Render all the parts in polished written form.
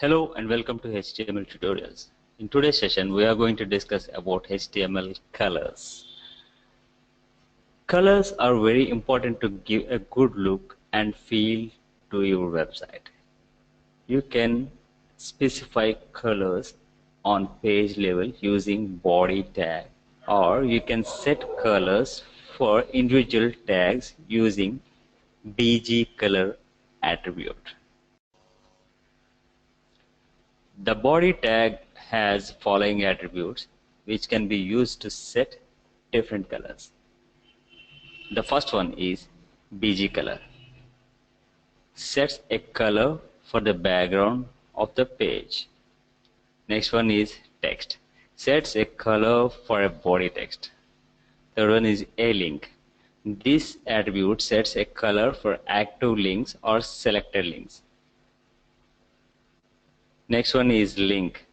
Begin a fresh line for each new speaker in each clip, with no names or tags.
Hello and welcome to HTML tutorials. In today's session we are going to discuss about HTML colors. Colors are very important to give a good look and feel to your website. You can specify colors on page level using body tag, or you can set colors for individual tags using bg color attribute. The body tag has following attributes which can be used to set different colors. The first one is bg color. Sets a color for the background of the page. Next one is text. Sets a color for a body text. Third one is a link. This attribute sets a color for active links or selected links. Next one is link.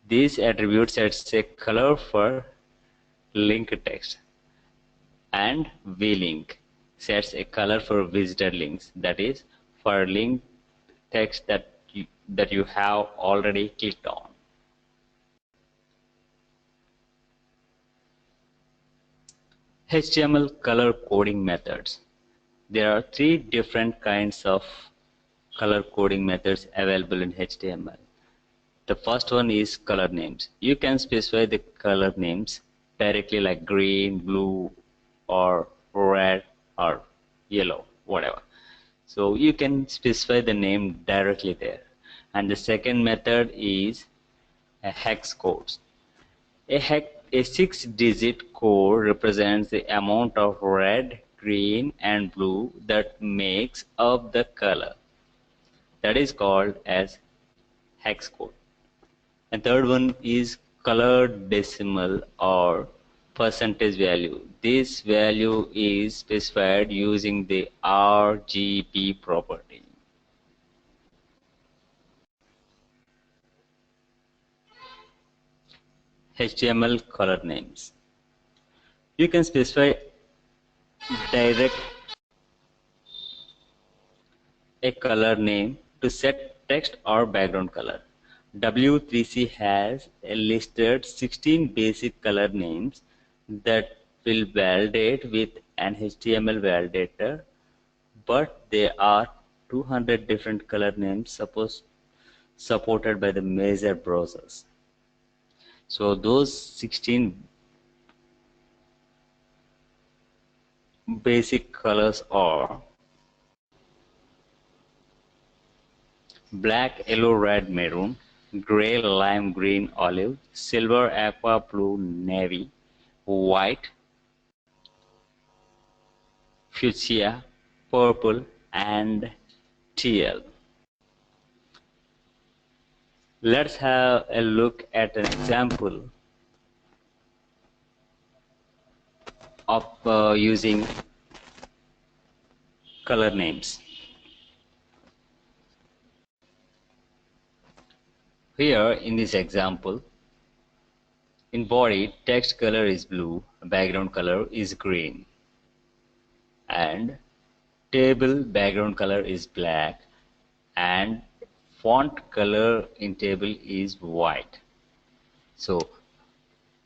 This attribute sets a color for link text. And vlink sets a color for visited links, that is for link text that you have already clicked on. HTML color coding methods. There are three different kinds of color coding methods available in HTML. The first one is color names. You can specify the color names directly, like green, blue, or red, or yellow, whatever. So you can specify the name directly there. And the second method is a hex code. A 6-digit code represents the amount of red, green, and blue that makes up the color. That is called as hex code. And third one is color decimal or percentage value. This value is specified using the RGB property. HTML color names. You can specify direct a color name to set text or background color. W3C has listed 16 basic color names that will validate with an HTML validator, but there are 200 different color names supported by the major browsers. So those 16 basic colors are black, yellow, red, maroon, gray, lime green, olive, silver, aqua, blue, navy, white, fuchsia, purple, and teal. Let's have a look at an example of using color names. Here in this example, in body, text color is blue, background color is green, and table background color is black, and font color in table is white. So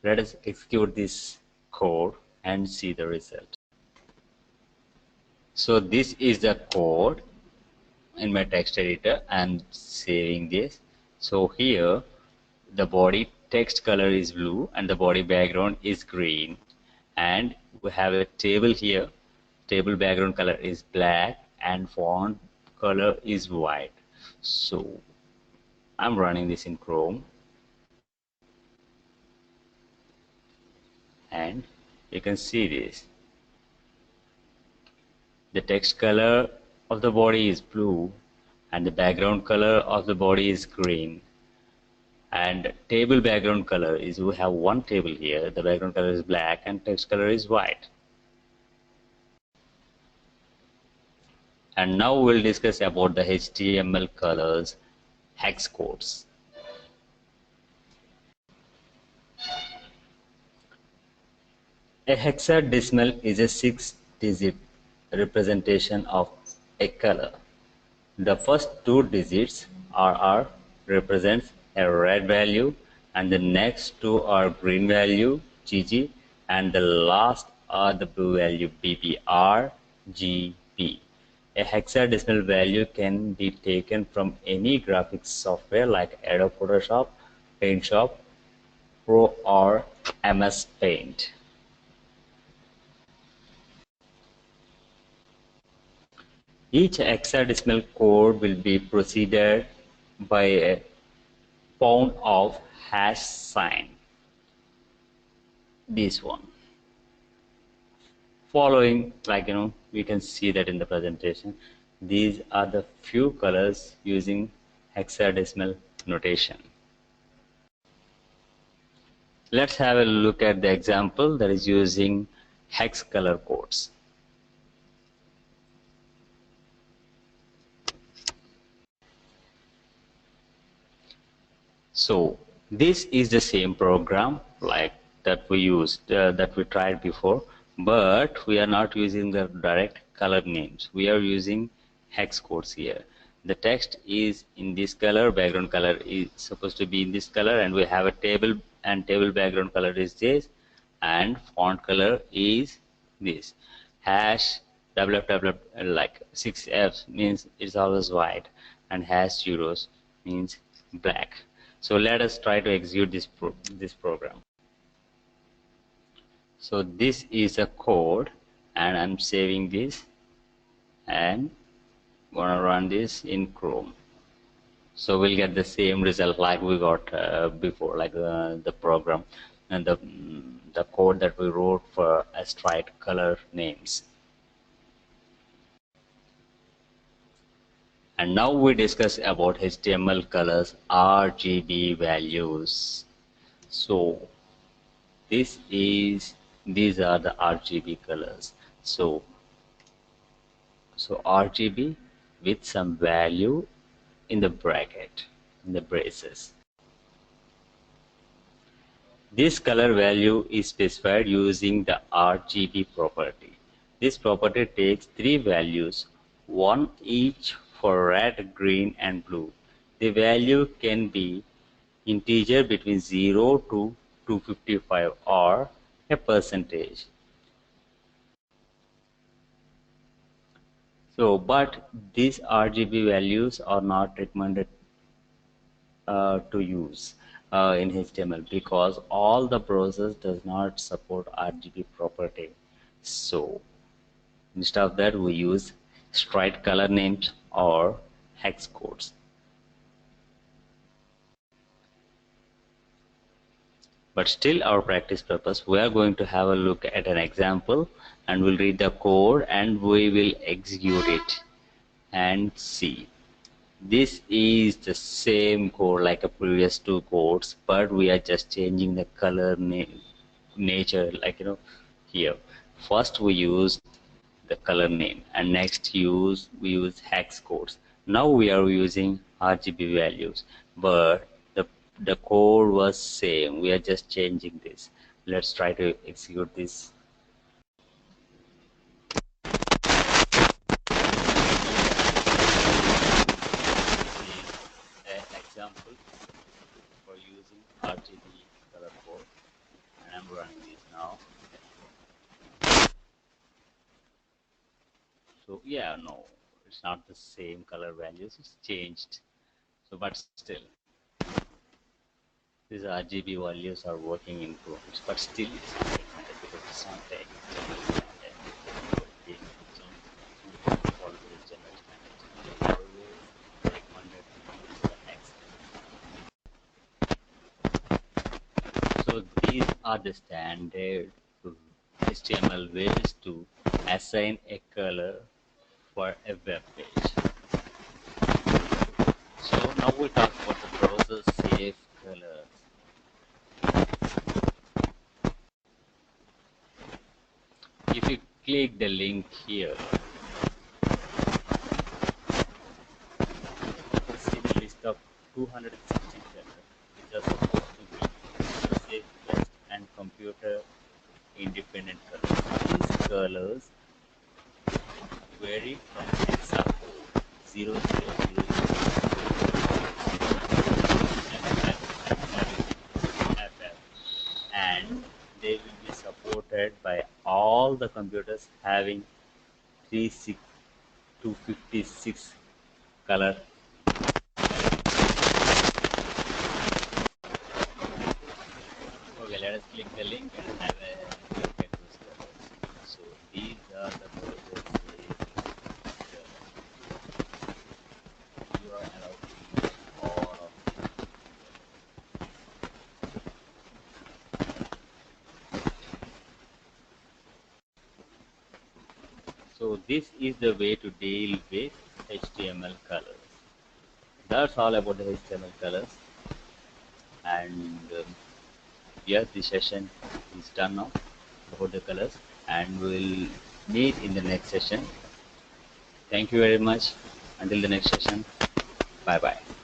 let us execute this code and see the result. So this is the code in my text editor. I'm saving this. So here the body text color is blue and the body background is green, and we have a table here. Table background color is black and font color is white. So I'm running this in Chrome, and you can see this. The text color of the body is blue and the background color of the body is green, and table background color is, we have one table here, the background color is black and text color is white. And now we'll discuss about the HTML colors hex codes. A hexadecimal is a 6-digit representation of a color. The first 2 digits are represents a red value, and the next two are green value GG, and the last are the blue value BP RGB. A hexadecimal value can be taken from any graphics software like Adobe Photoshop, PaintShop Pro or MS Paint. Each hexadecimal code will be preceded by a pound of hash sign. This one. Following, we can see that in the presentation. These are the few colors using hexadecimal notation. Let's have a look at the example that is using hex color codes. So this is the same program like that we used, that we tried before, but we are not using the direct color names. We are using hex codes here. The text is in this color, background color is supposed to be in this color, and we have a table, and table background color is this, and font color is this. Hash www like 6F means it's always white, and hash zeros means black. So let us try to execute this program. So this is a code, and I'm saving this and gonna run this in Chrome. So we'll get the same result like we got before, like the program and the code that we wrote for Astrite color names. And now we discuss about HTML colors RGB values. So these are the RGB colors. So RGB with some value in the bracket, in the braces. This color value is specified using the RGB property. This property takes three values, one each for red, green and blue. The value can be integer between 0 to 255 or a percentage. So, but these RGB values are not recommended to use in HTML because all the browsers does not support RGB property. So instead of that, we use straight color names or hex codes. But still, our practice purpose, we are going to have a look at an example, and we'll read the code and we will execute it and see. This is the same code like a previous two codes, but we are just changing the color nature, here. First we use the color name, and next we use hex codes. Now we are using RGB values, but the code was same. We are just changing this. Let's try to execute this. Example for using RGB color code, and I'm running this now. So yeah, no, it's not the same color values, it's changed. So but still these RGB values are working in Chrome, but still it's not recommended because it's not tagged. So these are the standard HTML ways to assign a color for a web page. So now we talk about the browser safe colors. If you click the link here, see the list of 260 colors which are supposed to be safe, best and computer independent colors. These colors vary from example 0000 all the computers having 256 color. Okay, let us click the link and have a look at those colors. So these are the colors you are allowed to use all of them. So this is the way to deal with HTML colors. That's all about the HTML colors. And yes, the session is done now about the colors, and we'll meet in the next session. Thank you very much. Until the next session, bye bye.